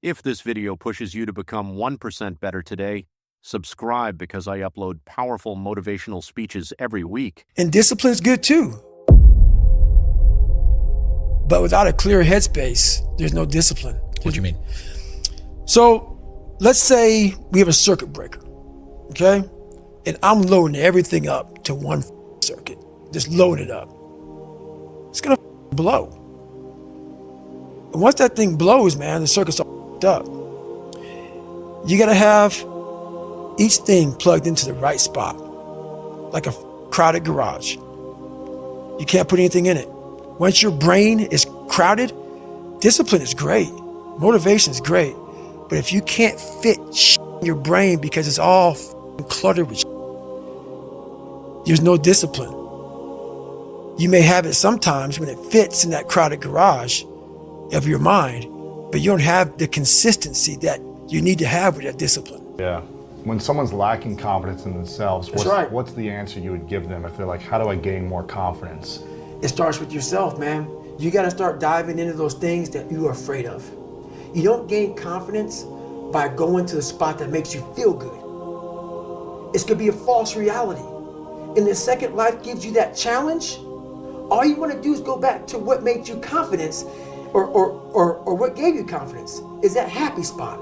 If this video pushes you to become 1% better today, subscribe because I upload powerful motivational speeches every week. And discipline is good too. But without a clear headspace, there's no discipline. What do you mean? So let's say we have a circuit breaker, okay? And I'm loading everything up to one circuit, just load it up. It's gonna blow. And once that thing blows, man, the circuit's all up. You gotta have each thing plugged into the right spot, like a crowded garage. You can't put anything in it. Once your brain is crowded, discipline is great, motivation is great, but if you can't fit in your brain because it's all cluttered with there's no discipline. You may have it sometimes when it fits in that crowded garage of your mind, but you don't have the consistency that you need to have with that discipline. Yeah. When someone's lacking confidence in themselves, what's the answer you would give them if they're like, how do I gain more confidence? It starts with yourself, man. You got to start diving into those things that you are afraid of. You don't gain confidence by going to the spot that makes you feel good. It's going to be a false reality. And the second life gives you that challenge, all you want to do is go back to what made you confidence or what gave you confidence. Is that happy spot?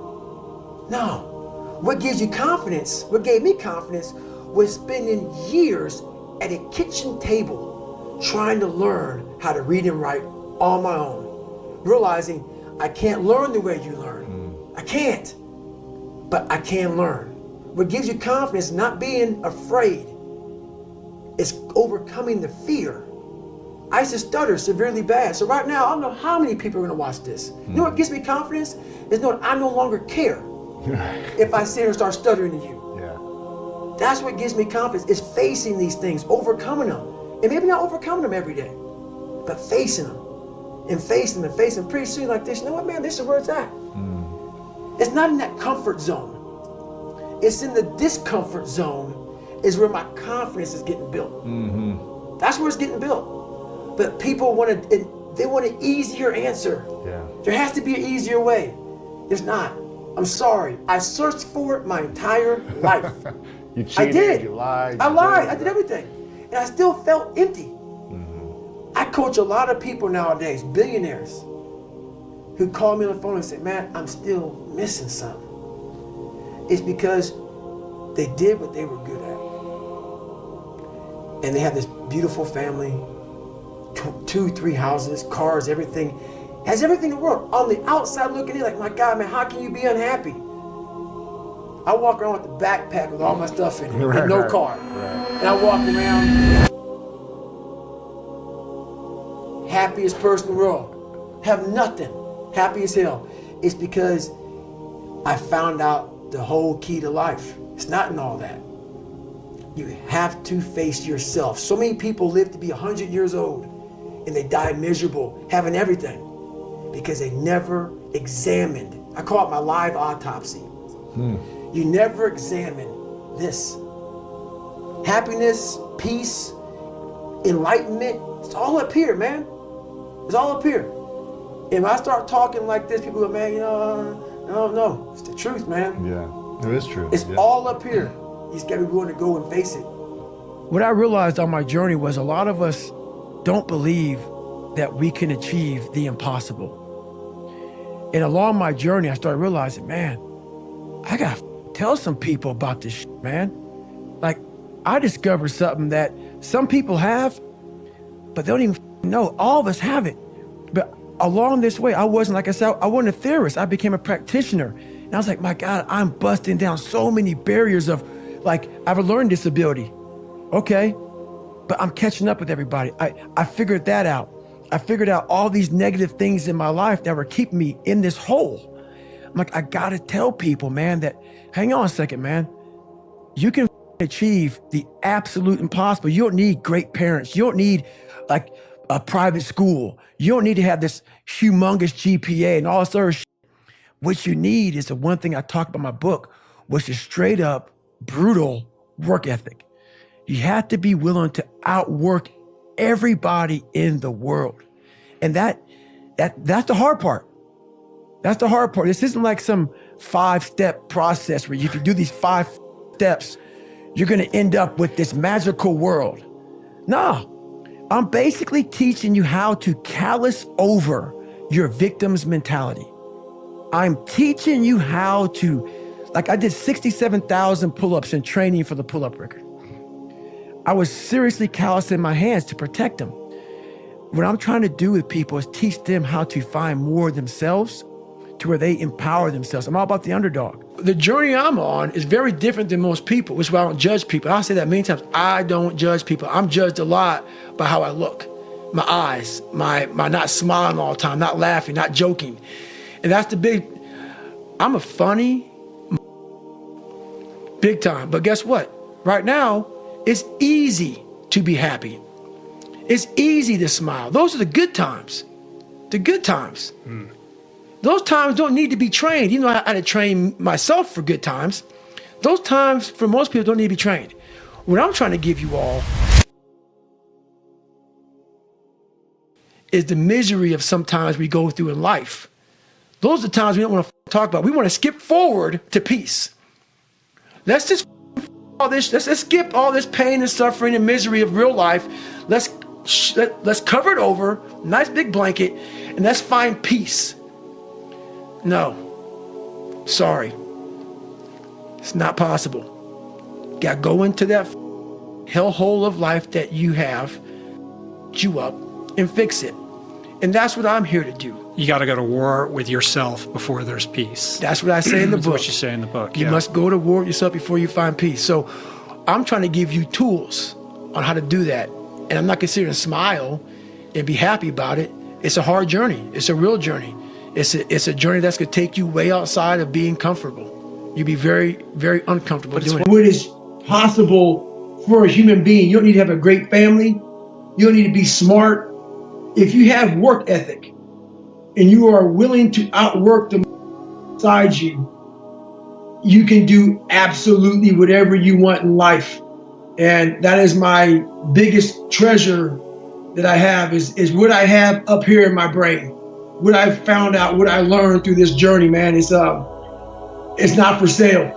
No. What gives you confidence, what gave me confidence, was spending years at a kitchen table trying to learn how to read and write on my own. Realizing I can't learn the way you learn. I can't, but I can learn. What gives you confidence is not being afraid. It's overcoming the fear. I used to stutter severely bad. So right now, I don't know how many people are gonna watch this. You know what gives me confidence? Is knowing I no longer care if I sit here and start stuttering to you. Yeah. That's what gives me confidence, is facing these things, overcoming them. And maybe not overcoming them every day, but facing them and facing them and facing them. Pretty soon like this, you know what, man, this is where it's at. It's not in that comfort zone. It's in the discomfort zone is where my confidence is getting built. That's where it's getting built. But people want an easier answer. Yeah. There has to be an easier way. There's not. I'm sorry. I searched for it my entire life. You cheated, I did. You lied. I lied. I did everything. And I still felt empty. I coach a lot of people nowadays, billionaires, who call me on the phone and say, man, I'm still missing something. It's because they did what they were good at. And they have this beautiful family, 2, 3 houses, cars, everything. Has everything in the world. On the outside looking in, like, my God, man, how can you be unhappy? I walk around with a backpack with all my stuff in it, and no car. And I walk around, happiest person in the world, have nothing, happy as hell. It's because I found out the whole key to life. It's not in all that. You have to face yourself. So many people live to be 100 years old and they die miserable, having everything, because they never examined. I call it my live autopsy. You never examine this. Happiness, peace, enlightenment, it's all up here, man. It's all up here. And when I start talking like this, people go, man, you know, no, it's the truth, man. Yeah, it is true. It's all up here. You just gotta be willing to go and face it. What I realized on my journey was a lot of us don't believe that we can achieve the impossible. And along my journey, I started realizing, man, I gotta tell some people about this shit, man. Like, I discovered something that some people have, but they don't even know. All of us have it. But along this way, I wasn't, like I said, I wasn't a theorist. I became a practitioner. And I was like, my God, I'm busting down so many barriers of, like, I have a learning disability. Okay, but I'm catching up with everybody. I figured that out. I figured out all these negative things in my life that were keeping me in this hole. I'm like, I gotta tell people, man, that, hang on a second, man. You can achieve the absolute impossible. You don't need great parents. You don't need like a private school. You don't need to have this humongous GPA and all this other shit. What you need is the one thing I talk about in my book, which is straight up brutal work ethic. You have to be willing to outwork everybody in the world. And that's the hard part. That's the hard part. This isn't like some 5-step process where if you do these 5 steps, you're going to end up with this magical world. No, I'm basically teaching you how to callous over your victim's mentality. I'm teaching you how to, like I did 67,000 pull-ups in training for the pull-up record. I was seriously callousing my hands to protect them. What I'm trying to do with people is teach them how to find more of themselves to where they empower themselves. I'm all about the underdog. The journey I'm on is very different than most people, which is why I don't judge people. I'll say that many times. I don't judge people. I'm judged a lot by how I look. My eyes, my not smiling all the time, not laughing, not joking. And that's the big, I'm a funny, big time. But guess what? Right now, it's easy to be happy. It's easy to smile. Those are the good times. The good times. Those times don't need to be trained. You know, I had to train myself for good times. Those times, for most people, don't need to be trained. What I'm trying to give you all is the misery of sometimes we go through in life. Those are the times we don't want to talk about. We want to skip forward to peace. Let's just all this. Let's skip all this pain and suffering and misery of real life. Let's cover it over, nice big blanket, and let's find peace. No, sorry, it's not possible. Got to go into that hellhole of life that you have, chew up, and fix it. And that's what I'm here to do. You got to go to war with yourself before there's peace. That's what I say in the book. That's what you say in the book. You must go to war with yourself before you find peace. So I'm trying to give you tools on how to do that. And I'm not considering smile and be happy about it. It's a hard journey. It's a real journey. It's a journey that's going to take you way outside of being comfortable. You'll be very, very uncomfortable doing it. What is possible for a human being? You don't need to have a great family. You don't need to be smart. If you have work ethic and you are willing to outwork the inside you, you can do absolutely whatever you want in life. And that is my biggest treasure that I have is what I have up here in my brain. What I've found out, what I learned through this journey, man, is it's not for sale.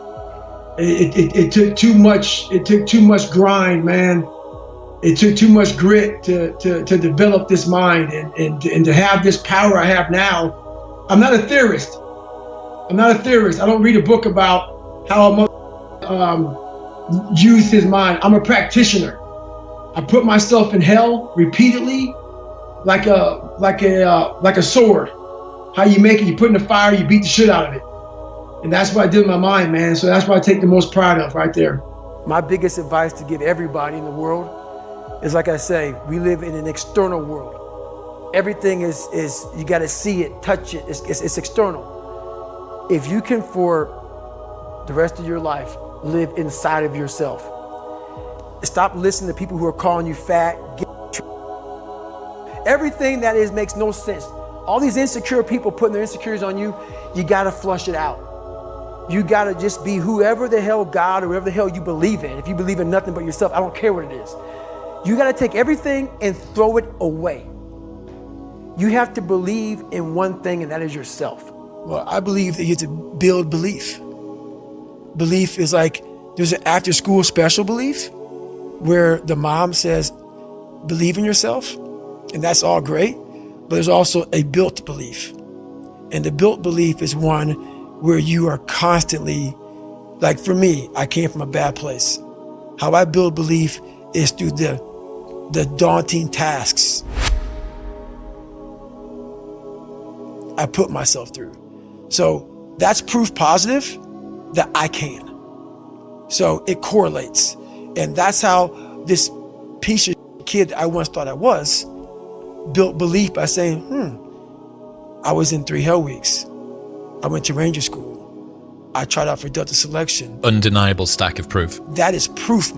It took too much grind, man. It took too much grit to develop this mind and to have this power I have now. I'm not a theorist. I don't read a book about how a use his mind. I'm a practitioner. I put myself in hell repeatedly, like a sword. How you make it? You put in the fire, you beat the shit out of it. And that's what I did with my mind, man. So that's what I take the most pride of right there. My biggest advice to give everybody in the world is, like I say, we live in an external world. Everything is you got to see it, touch it. It's external. If you can, for the rest of your life, live inside of yourself. Stop listening to people who are calling you fat. Everything that is makes no sense. All these insecure people putting their insecurities on you, you gotta flush it out. You gotta just be whoever the hell God or whoever the hell you believe in. If you believe in nothing but yourself, I don't care what it is. You gotta take everything and throw it away. You have to believe in one thing, and that is yourself. Well, I believe that you have to build belief. Belief is like, there's an after school special belief where the mom says, believe in yourself, and that's all great. But there's also a built belief. And the built belief is one where you are constantly, like for me, I came from a bad place. How I build belief is through the daunting tasks I put myself through. So that's proof positive that I can. So it correlates. And that's how this piece of kid I once thought I was built belief by saying, I was in 3 hell weeks. I went to Ranger School. I tried out for Delta Selection. Undeniable stack of proof. That is proof.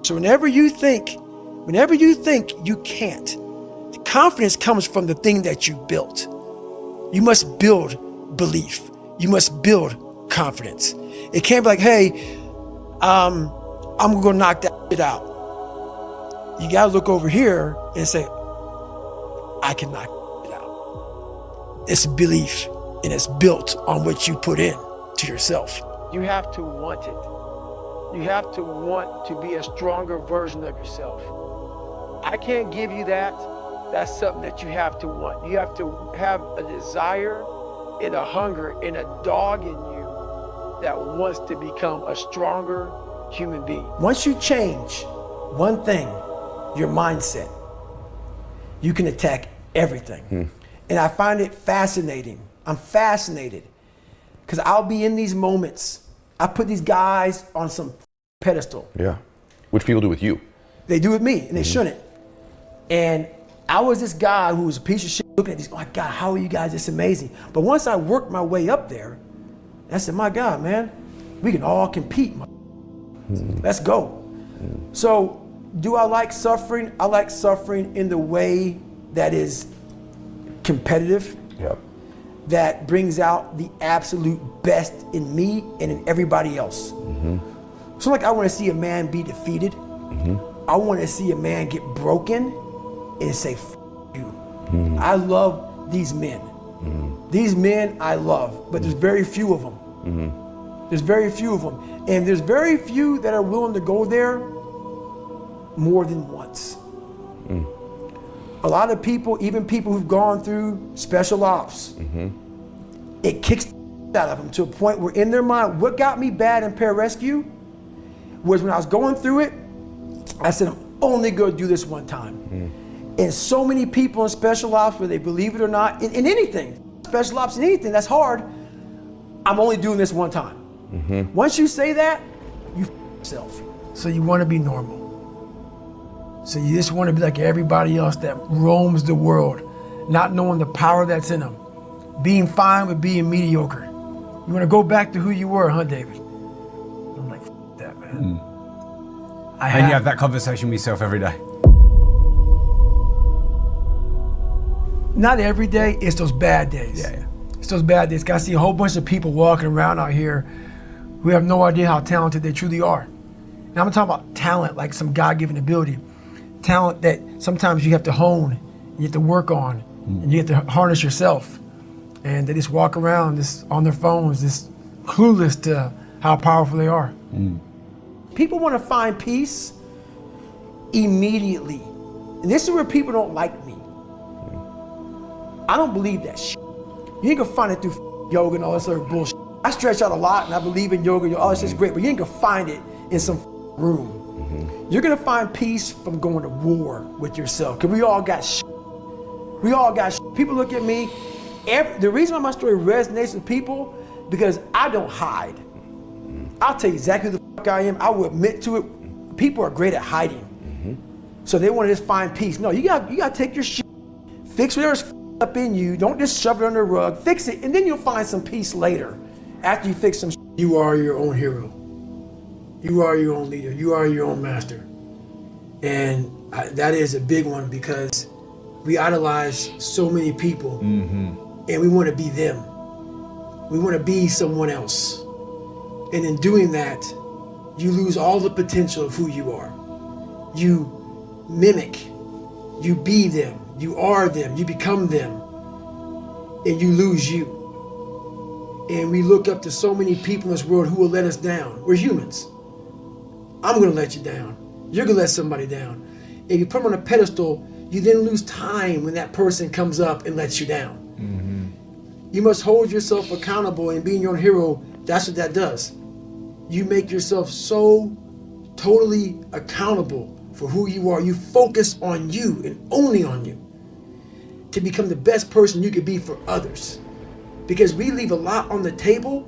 So whenever you think you can't, the confidence comes from the thing that you built. You must build belief. You must build confidence. It can't be like, hey, I'm gonna go knock that shit out. You gotta look over here and say, I can knock it out. It's belief. and it's built on what you put in to yourself. You have to want it. You have to want to be a stronger version of yourself. I can't give you that. That's something that you have to want. You have to have a desire and a hunger and a dog in you that wants to become a stronger human being. Once you change one thing, your mindset, you can attack everything. And I find it fascinating. I'm fascinated because I'll be in these moments. I put these guys on some pedestal. Yeah, which people do with you. They do with me, and they shouldn't. And I was this guy who was a piece of shit looking at these, oh my God, how are you guys this amazing? But once I worked my way up there, I said, my God, man, we can all compete. Let's go. So do I like suffering? I like suffering in the way that is competitive. Yep. That brings out the absolute best in me and in everybody else. So like I want to see a man be defeated. I want to see a man get broken and say, F you. I love these men. These men I love, but there's very few of them. There's very few of them. And there's very few that are willing to go there more than once. A lot of people, even people who've gone through special ops, it kicks out of them to a point where in their mind, what got me bad in pararescue was when I was going through it, I said, I'm only gonna do this one time. And so many people in special ops, whether they believe it or not, in anything, special ops in anything, that's hard, I'm only doing this one time. Once you say that, you f yourself. So you wanna be normal. So you just wanna be like everybody else that roams the world, not knowing the power that's in them. Being fine with being mediocre. You wanna go back to who you were, huh, David? I'm like, f that, man. And you have that conversation with yourself every day. Not every day, it's those bad days. Yeah. It's those bad days. I see a whole bunch of people walking around out here who have no idea how talented they truly are. And I'm talking about talent, like some God-given ability. Talent that sometimes you have to hone, you have to work on, and you have to harness yourself. And they just walk around just on their phones, just clueless to how powerful they are. People want to find peace immediately. And this is where people don't like me. I don't believe that shit. You ain't gonna find it through yoga and all this other bullshit. I stretch out a lot and I believe in yoga, all this shit's great, but you ain't gonna find it in some room. You're gonna find peace from going to war with yourself, because we all got shit. We all got shit. People look at me, the reason why my story resonates with people, because I don't hide. I'll tell you exactly who the fuck I am. I will admit to it. People are great at hiding. So they want to just find peace. No, you gotta take your shit, fix whatever's up in you. Don't just shove it under the rug. Fix it, and then you'll find some peace later. After you fix some shit. You are your own hero. You are your own leader. You are your own master. And that is a big one, because we idolize so many people, and we want to be them. We want to be someone else. And in doing that, you lose all the potential of who you are. You mimic, you be them, you are them, you become them, and you lose you. And we look up to so many people in this world who will let us down. We're humans. I'm gonna let you down. You're gonna let somebody down. If you put them on a pedestal, you then lose time when that person comes up and lets you down. You must hold yourself accountable, and being your own hero, that's what that does. You make yourself so totally accountable for who you are. You focus on you and only on you to become the best person you could be for others. Because we leave a lot on the table,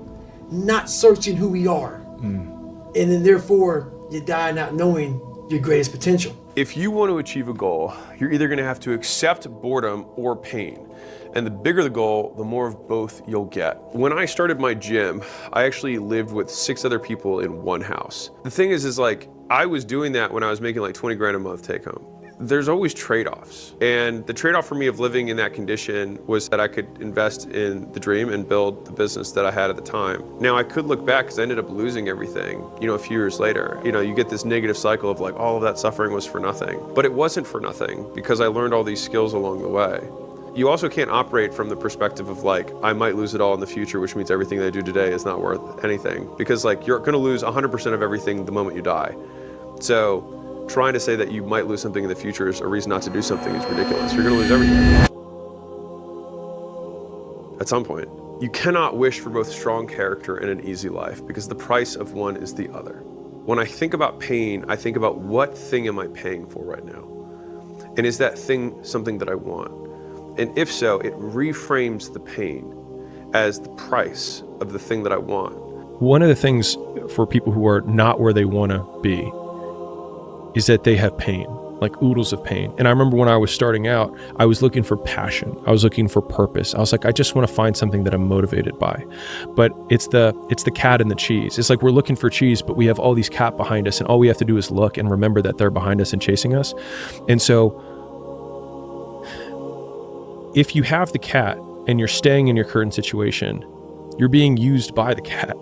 not searching who we are. And then therefore, you die not knowing your greatest potential. If you want to achieve a goal, you're either going to have to accept boredom or pain. And the bigger the goal, the more of both you'll get. When I started my gym, I actually lived with 6 other people in one house. The thing is like, I was doing that when I was making like 20 grand a month take home. There's always trade-offs. And the trade-off for me of living in that condition was that I could invest in the dream and build the business that I had at the time. Now I could look back, because I ended up losing everything, a few years later. You get this negative cycle of like, all of that suffering was for nothing. But it wasn't for nothing, because I learned all these skills along the way. You also can't operate from the perspective of like, I might lose it all in the future, which means everything that I do today is not worth anything. Because like, you're gonna lose 100% of everything the moment you die. So trying to say that you might lose something in the future is a reason not to do something is ridiculous. You're gonna lose everything at some point. You cannot wish for both strong character and an easy life because the price of one is the other. When I think about pain, I think about what thing am I paying for right now? And is that thing something that I want? And if so, it reframes the pain as the price of the thing that I want. One of the things for people who are not where they want to be is that they have pain, like oodles of pain. And I remember when I was starting out, I was looking for passion. I was looking for purpose. I was like, I just want to find something that I'm motivated by. But it's the cat and the cheese. It's like we're looking for cheese, but we have all these cat behind us, and all we have to do is look and remember that they're behind us and chasing us. And so if you have the cat and you're staying in your current situation, you're being used by the cat,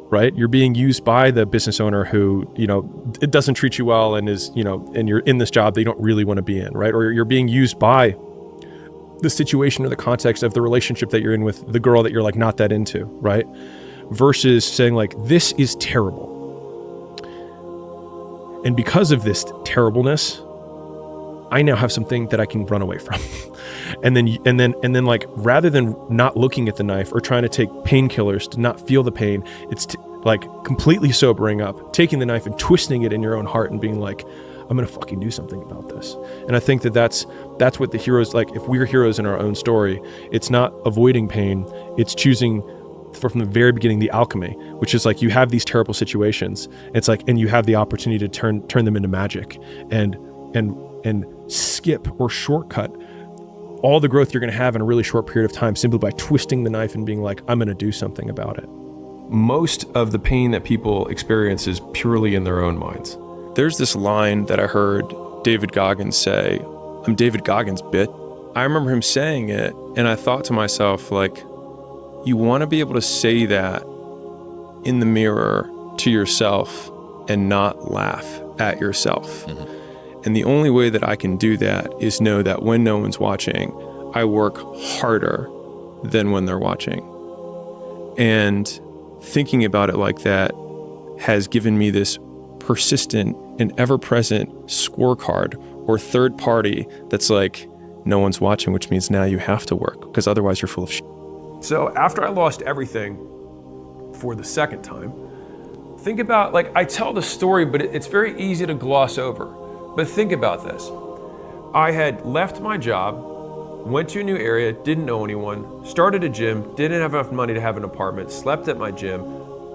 right? You're being used by the business owner who, it doesn't treat you well and is, and you're in this job that you don't really want to be in, right? Or you're being used by the situation or the context of the relationship that you're in with the girl that you're like not that into, right? Versus saying like, this is terrible. And because of this terribleness, I now have something that I can run away from. And then like, rather than not looking at the knife or trying to take painkillers to not feel the pain, it's like completely sobering up, taking the knife and twisting it in your own heart and being like, I'm going to fucking do something about this. And I think that that's what the heroes, like if we're heroes in our own story, it's not avoiding pain. It's choosing from the very beginning, the alchemy, which is like, you have these terrible situations. It's like, and you have the opportunity to turn them into magic and skip or shortcut all the growth you're going to have in a really short period of time simply by twisting the knife and being like, I'm going to do something about it. Most of the pain that people experience is purely in their own minds. There's this line that I heard David Goggins say, I'm David Goggins, bit. I remember him saying it, and I thought to myself, like, you want to be able to say that in the mirror to yourself and not laugh at yourself. Mm-hmm. And the only way that I can do that is know that when no one's watching, I work harder than when they're watching. And thinking about it like that has given me this persistent and ever-present scorecard or third party that's like, no one's watching, which means now you have to work because otherwise you're full of shit. So after I lost everything for the second time, think about, like, I tell the story, but it's very easy to gloss over. But think about this. I had left my job, went to a new area, didn't know anyone, started a gym, didn't have enough money to have an apartment, slept at my gym,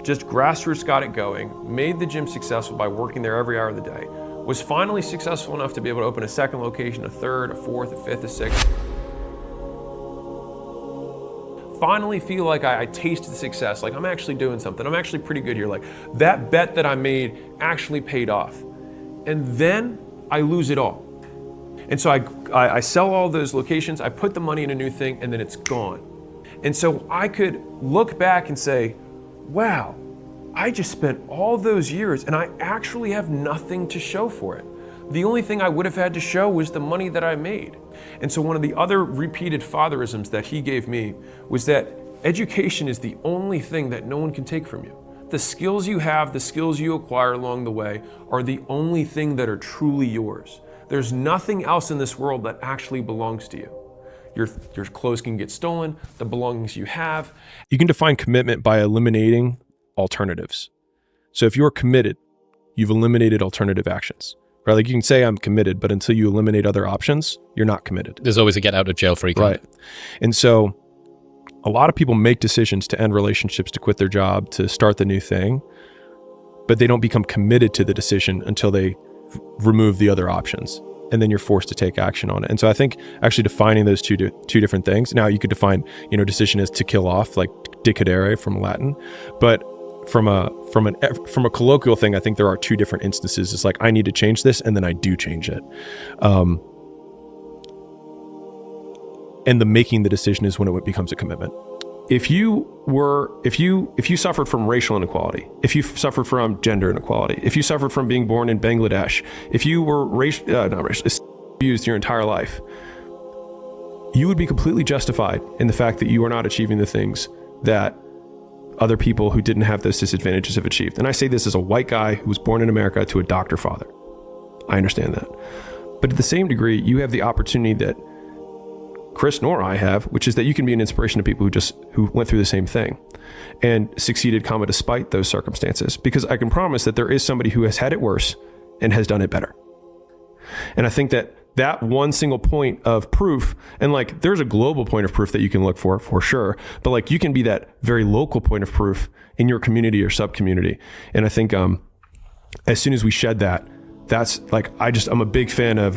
just grassroots got it going, made the gym successful by working there every hour of the day, was finally successful enough to be able to open a second location, a third, a fourth, a fifth, a sixth. Finally feel like I tasted success, like I'm actually doing something, I'm actually pretty good here, like that bet that I made actually paid off. And then I lose it all. And so I sell all those locations, I put the money in a new thing, and then it's gone. And so I could look back and say, wow, I just spent all those years and I actually have nothing to show for it. The only thing I would have had to show was the money that I made. And so one of the other repeated fatherisms that he gave me was that education is the only thing that no one can take from you. The skills you have, the skills you acquire along the way are the only thing that are truly yours. There's nothing else in this world that actually belongs to you. Your clothes can get stolen, the belongings you have. You can define commitment by eliminating alternatives. So if you're committed, you've eliminated alternative actions. Right? Like you can say I'm committed, but until you eliminate other options, you're not committed. There's always a get out of jail free card. Right. And so a lot of people make decisions to end relationships, to quit their job, to start the new thing, but they don't become committed to the decision until they remove the other options. And then you're forced to take action on it. And so I think actually defining those two different things. Now you could define, decision as to kill off, like decidere from Latin, but from a colloquial thing, I think there are two different instances. It's like, I need to change this, and then I do change it. And the making the decision is when it becomes a commitment. If you suffered from racial inequality, if you suffered from gender inequality, if you suffered from being born in Bangladesh, if you were abused your entire life, you would be completely justified in the fact that you are not achieving the things that other people who didn't have those disadvantages have achieved. And I say this as a white guy who was born in America to a doctor father. I understand that. But to the same degree, you have the opportunity that Chris nor I have, which is that you can be an inspiration to people who went through the same thing and succeeded, despite those circumstances. Because I can promise that there is somebody who has had it worse and has done it better. And I think that one single point of proof, and like there's a global point of proof that you can look for sure, but like you can be that very local point of proof in your community or sub-community. And I think as soon as we shed that, that's like, I'm a big fan of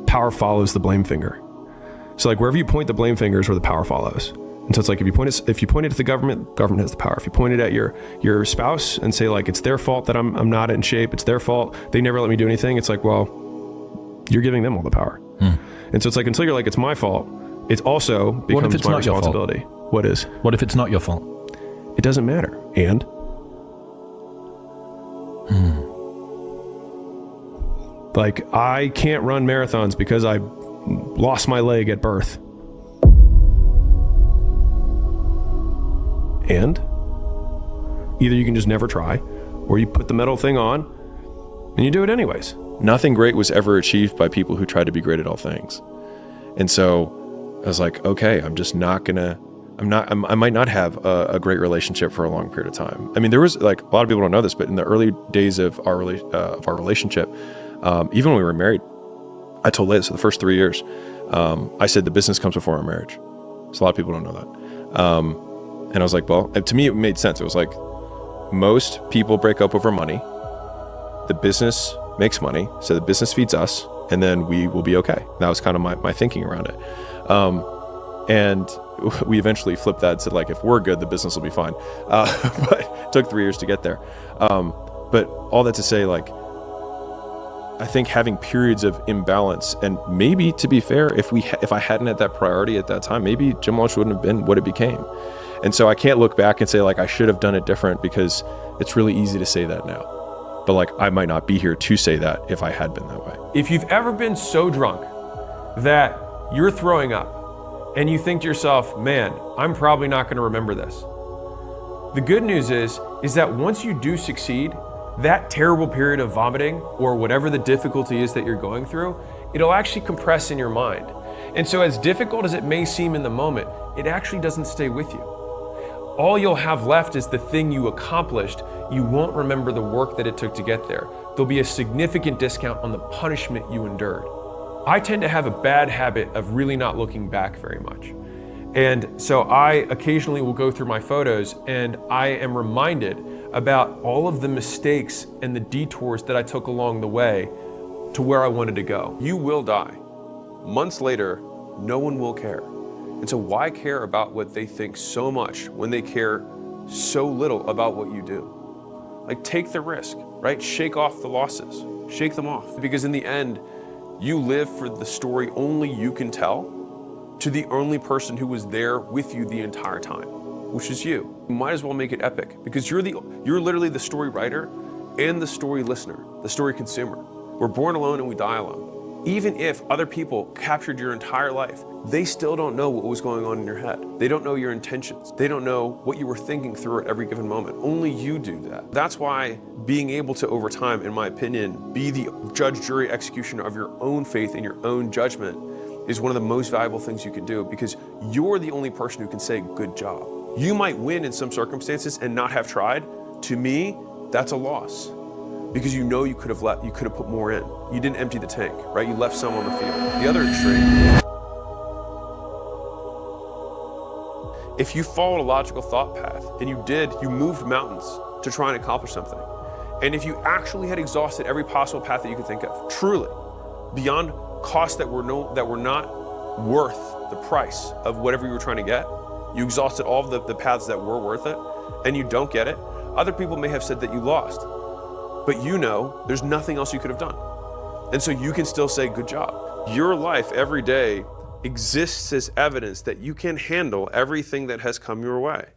power follows the blame finger. So like wherever you point the blame finger is where the power follows. And so it's like if you point it at the government has the power. If you point it at your spouse and say like it's their fault that I'm not in shape, it's their fault, they never let me do anything, it's like, well, you're giving them all the power. And so it's like until you're like it's my fault, it also becomes my responsibility. What is? What if it's not your fault? It doesn't matter. And like I can't run marathons because I lost my leg at birth. And either you can just never try, or you put the metal thing on and you do it anyways. Nothing great was ever achieved by people who tried to be great at all things. And so I was like, okay, I might not have a great relationship for a long period of time. I mean, there was like, a lot of people don't know this, but in the early days of our relationship, even when we were married, I told Liz, so the first 3 years, I said the business comes before our marriage. So a lot of people don't know that. And I was like, well, to me, it made sense. It was like, most people break up over money. The business makes money, so the business feeds us, and then we will be okay. That was kind of my thinking around it. And we eventually flipped that and said, like, if we're good, the business will be fine. But it took 3 years to get there. But all that to say, like, I think having periods of imbalance, and maybe, to be fair, if I hadn't had that priority at that time, maybe Gym Launch wouldn't have been what it became. And so I can't look back and say, like, I should have done it different, because it's really easy to say that now. But like, I might not be here to say that if I had been that way. If you've ever been so drunk that you're throwing up and you think to yourself, man, I'm probably not gonna remember this. The good news is that once you do succeed, that terrible period of vomiting or whatever the difficulty is that you're going through, it'll actually compress in your mind. And so as difficult as it may seem in the moment, it actually doesn't stay with you. All you'll have left is the thing you accomplished. You won't remember the work that it took to get there. There'll be a significant discount on the punishment you endured. I tend to have a bad habit of really not looking back very much. And so I occasionally will go through my photos and I am reminded about all of the mistakes and the detours that I took along the way to where I wanted to go. You will die. Months later, no one will care. And so why care about what they think so much when they care so little about what you do? Like, take the risk, right? Shake off the losses, shake them off. Because in the end, you live for the story only you can tell to the only person who was there with you the entire time, which is you. You might as well make it epic, because you're literally the story writer and the story listener, the story consumer. We're born alone and we die alone. Even if other people captured your entire life, they still don't know what was going on in your head. They don't know your intentions. They don't know what you were thinking through at every given moment. Only you do that. That's why being able to, over time, in my opinion, be the judge, jury, executioner of your own faith and your own judgment is one of the most valuable things you can do, because you're the only person who can say, good job. You might win in some circumstances and not have tried. To me, that's a loss. Because you know you could have put more in. You didn't empty the tank, right? You left some on the field. The other extreme, if you followed a logical thought path and you moved mountains to try and accomplish something, and if you actually had exhausted every possible path that you could think of, truly, beyond costs that were not worth the price of whatever you were trying to get, you exhausted all of the paths that were worth it, and you don't get it, other people may have said that you lost. But you know there's nothing else you could have done. And so you can still say, good job. Your life every day exists as evidence that you can handle everything that has come your way.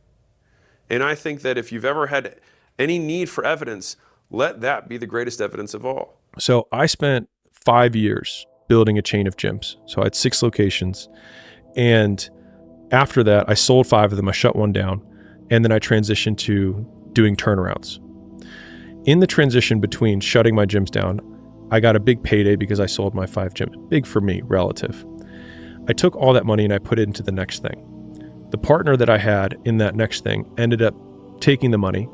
And I think that if you've ever had any need for evidence, let that be the greatest evidence of all. So I spent 5 years building a chain of gyms. So I had 6 locations. And after that, I sold 5 of them. I shut one down. And then I transitioned to doing turnarounds. In the transition between shutting my gyms down, I got a big payday because I sold my 5 gyms. Big for me, relative. I took all that money and I put it into the next thing. The partner that I had in that next thing ended up taking the money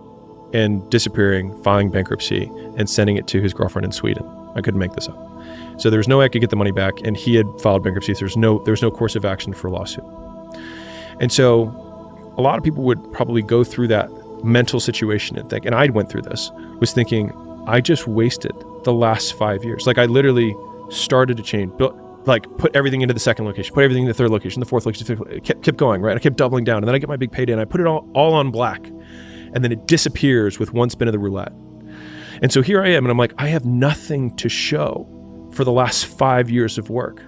and disappearing, filing bankruptcy, and sending it to his girlfriend in Sweden. I couldn't make this up. So there was no way I could get the money back, and he had filed bankruptcy. So there's no course of action for a lawsuit. And so a lot of people would probably go through that mental situation and think, and I went through this, was thinking, I just wasted the last 5 years. Like I literally started to change, put everything into the second location, put everything in the third location, the fourth location, kept going, right? I kept doubling down, and then I get my big payday and I put it all on black, and then it disappears with one spin of the roulette. And so here I am, and I'm like, I have nothing to show for the last 5 years of work.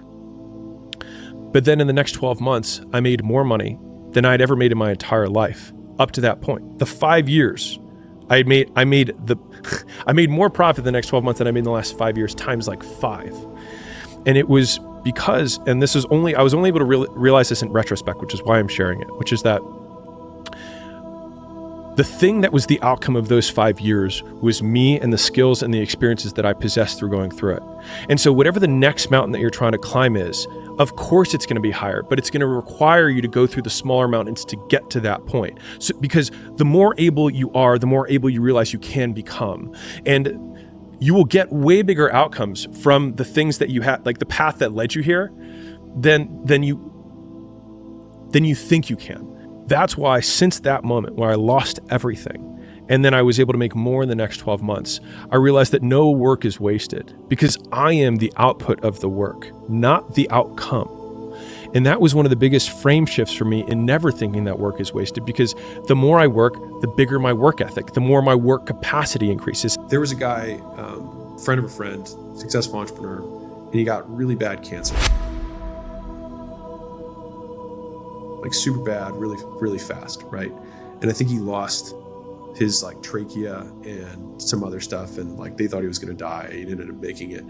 But then in the next 12 months, I made more money than I'd ever made in my entire life up to that point. The 5 years, I made more profit the next 12 months than I made in the last 5 years times like 5. And it was because, and I was only able to realize this in retrospect, which is why I'm sharing it, which is that the thing that was the outcome of those 5 years was me and the skills and the experiences that I possessed through going through it. And so whatever the next mountain that you're trying to climb is, of course it's going to be higher, but it's going to require you to go through the smaller mountains to get to that point. So, because the more able you are, the more able you realize you can become. And you will get way bigger outcomes from the things that you had, like the path that led you here, than you think you can. That's why since that moment where I lost everything, and then I was able to make more in the next 12 months, I realized that no work is wasted because I am the output of the work, not the outcome. And that was one of the biggest frame shifts for me in never thinking that work is wasted, because the more I work, the bigger my work ethic, the more my work capacity increases. There was a guy, friend of a friend, successful entrepreneur, and he got really bad cancer. Like super bad, really, really fast, right? And I think he lost his like trachea and some other stuff, and like they thought he was going to die. He ended up making it.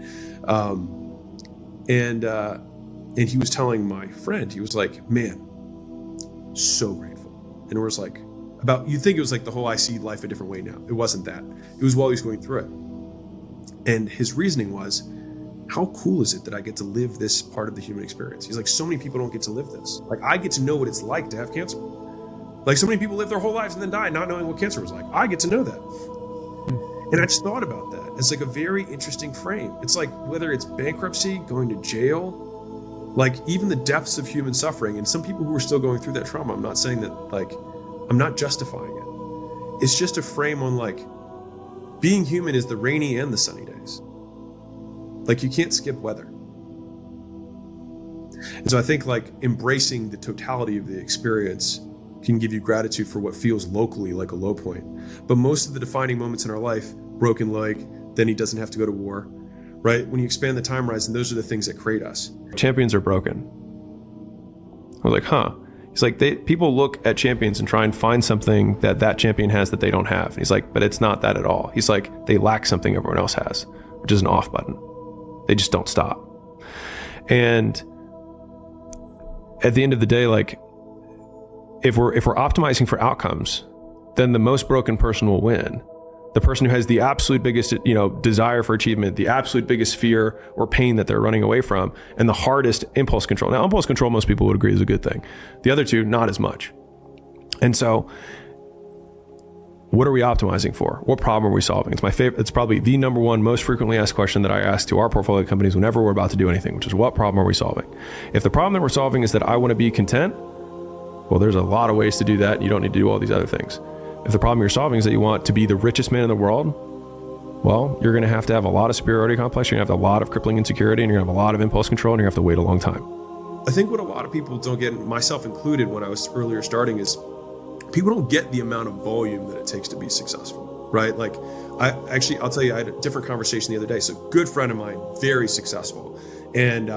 And he was telling my friend, he was like, man, so grateful. And it was like, you'd think it was like the whole I see life a different way now. It wasn't that. It was while he was going through it. And his reasoning was, how cool is it that I get to live this part of the human experience? He's like, so many people don't get to live this. Like, I get to know what it's like to have cancer. Like, so many people live their whole lives and then die not knowing what cancer was like. I get to know that. And I just thought about that. It's like a very interesting frame. It's like, whether it's bankruptcy, going to jail, like even the depths of human suffering, and some people who are still going through that trauma, I'm not saying that, like, I'm not justifying it. It's just a frame on like, being human is the rainy and the sunny days. Like, you can't skip weather. And so I think like embracing the totality of the experience can give you gratitude for what feels locally like a low point. But most of the defining moments in our life, broken leg, then he doesn't have to go to war, right? When you expand the time horizon, those are the things that create us. Champions are broken. I was like, huh. He's like, people look at champions and try and find something that champion has that they don't have. And he's like, but it's not that at all. He's like, they lack something everyone else has, which is an off button. They just don't stop. And at the end of the day, like, if we're optimizing for outcomes, then the most broken person will win. The person who has the absolute biggest, desire for achievement, the absolute biggest fear or pain that they're running away from, and the hardest impulse control. Now, impulse control, most people would agree, is a good thing. The other two, not as much. And so, what are we optimizing for? What problem are we solving? It's my favorite. It's probably the number one most frequently asked question that I ask to our portfolio companies whenever we're about to do anything, which is, what problem are we solving? If the problem that we're solving is that I want to be content, well, there's a lot of ways to do that. You don't need to do all these other things. If the problem you're solving is that you want to be the richest man in the world, well, you're going to have a lot of superiority complex. You're going to have a lot of crippling insecurity, and you're going to have a lot of impulse control, and you're going to have to wait a long time. I think what a lot of people don't get, myself included when I was earlier starting, is people don't get the amount of volume that it takes to be successful, right? Like, I'll tell you, I had a different conversation the other day. So, a good friend of mine, very successful, and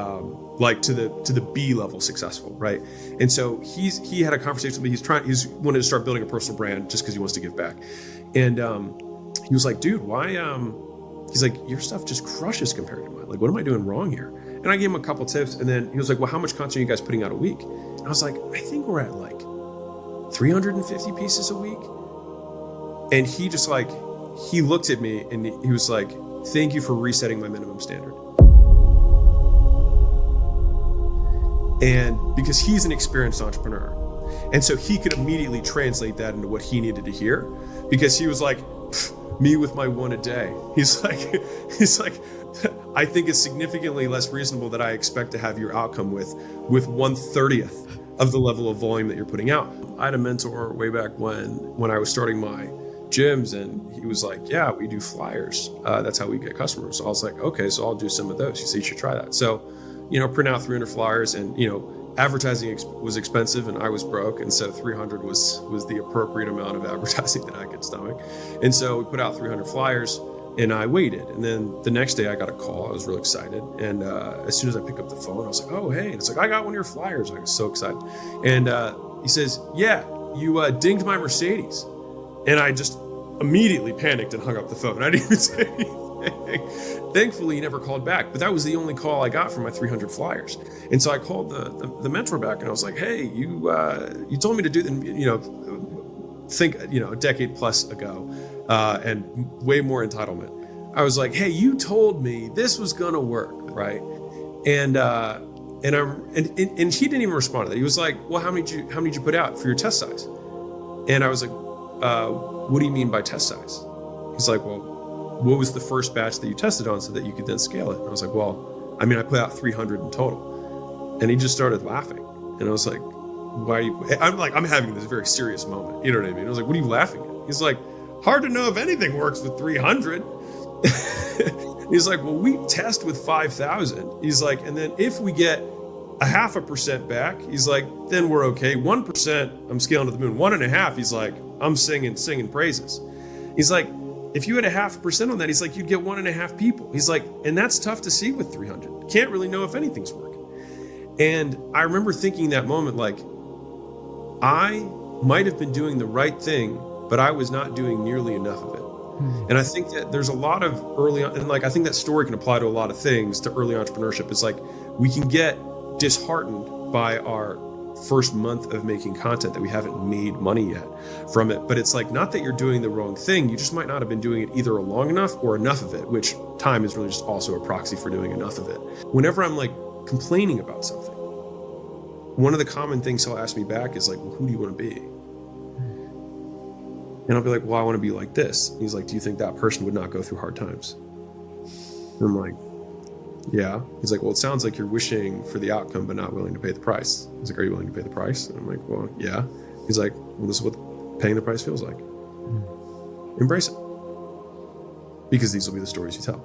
like to the B level successful, right? And so he had a conversation with me. He's wanted to start building a personal brand just because he wants to give back. And he was like, dude, why? He's like, your stuff just crushes compared to mine. Like, what am I doing wrong here? And I gave him a couple tips, and then he was like, well, how much content are you guys putting out a week? And I was like, I think we're at like 350 pieces a week. And he just like, he looked at me and he was like, thank you for resetting my minimum standard. And because he's an experienced entrepreneur. And so he could immediately translate that into what he needed to hear, because he was like, me with my one a day. He's like, I think it's significantly less reasonable that I expect to have your outcome with 1/30th of the level of volume that you're putting out. I had a mentor way back when I was starting my gyms, and he was like, yeah, we do flyers. That's how we get customers. So I was like, okay, so I'll do some of those. He said, you should try that. So, print out 300 flyers, and, advertising was expensive and I was broke. And so 300 was the appropriate amount of advertising that I could stomach. And so we put out 300 flyers and I waited. And then the next day I got a call. I was real excited. And as soon as I picked up the phone, I was like, oh, hey. And it's like, I got one of your flyers. I was so excited. And he says, yeah, you dinged my Mercedes. And I just immediately panicked and hung up the phone. I didn't even say anything. Thankfully, he never called back, but that was the only call I got for my 300 flyers. And so I called the mentor back, and I was like, hey, you told me to do a decade plus ago, and way more entitlement. I was like, hey, you told me this was gonna work, right? And he didn't even respond to that. He was like, well, how many did you put out for your test size? And I was like, what do you mean by test size? He's like, well, what was the first batch that you tested on so that you could then scale it? And I was like, well, I put out 300 in total. And he just started laughing. And I was like, why are you, I'm having this very serious moment. You know what I mean? I was like, what are you laughing at? He's like, hard to know if anything works with 300. He's like, well, we test with 5,000. He's like, and then if we get 0.5% back, he's like, then we're okay. 1%, I'm scaling to the moon. 1.5%, he's like, I'm singing praises. He's like, if you had 0.5% on that, he's like, you'd get 1.5 people. He's like, and that's tough to see with 300. Can't really know if anything's working. And I remember thinking that moment, like, I might have been doing the right thing, but I was not doing nearly enough of it. And I think that there's a lot of early on, and like, I think that story can apply to a lot of things, to early entrepreneurship. It's like, we can get disheartened by our first month of making content that we haven't made money yet from it. But it's like, not that you're doing the wrong thing, you just might not have been doing it either long enough or enough of it, which time is really just also a proxy for doing enough of it. Whenever I'm like complaining about something, one of the common things he'll ask me back is like, well, who do you want to be? And I'll be like, well, I want to be like this. And he's like, do you think that person would not go through hard times? And I'm like, yeah. He's like, well, it sounds like you're wishing for the outcome but not willing to pay the price. He's like, are you willing to pay the price? And I'm like, well, yeah. He's like, well, this is what paying the price feels like. Embrace it. Because these will be the stories you tell.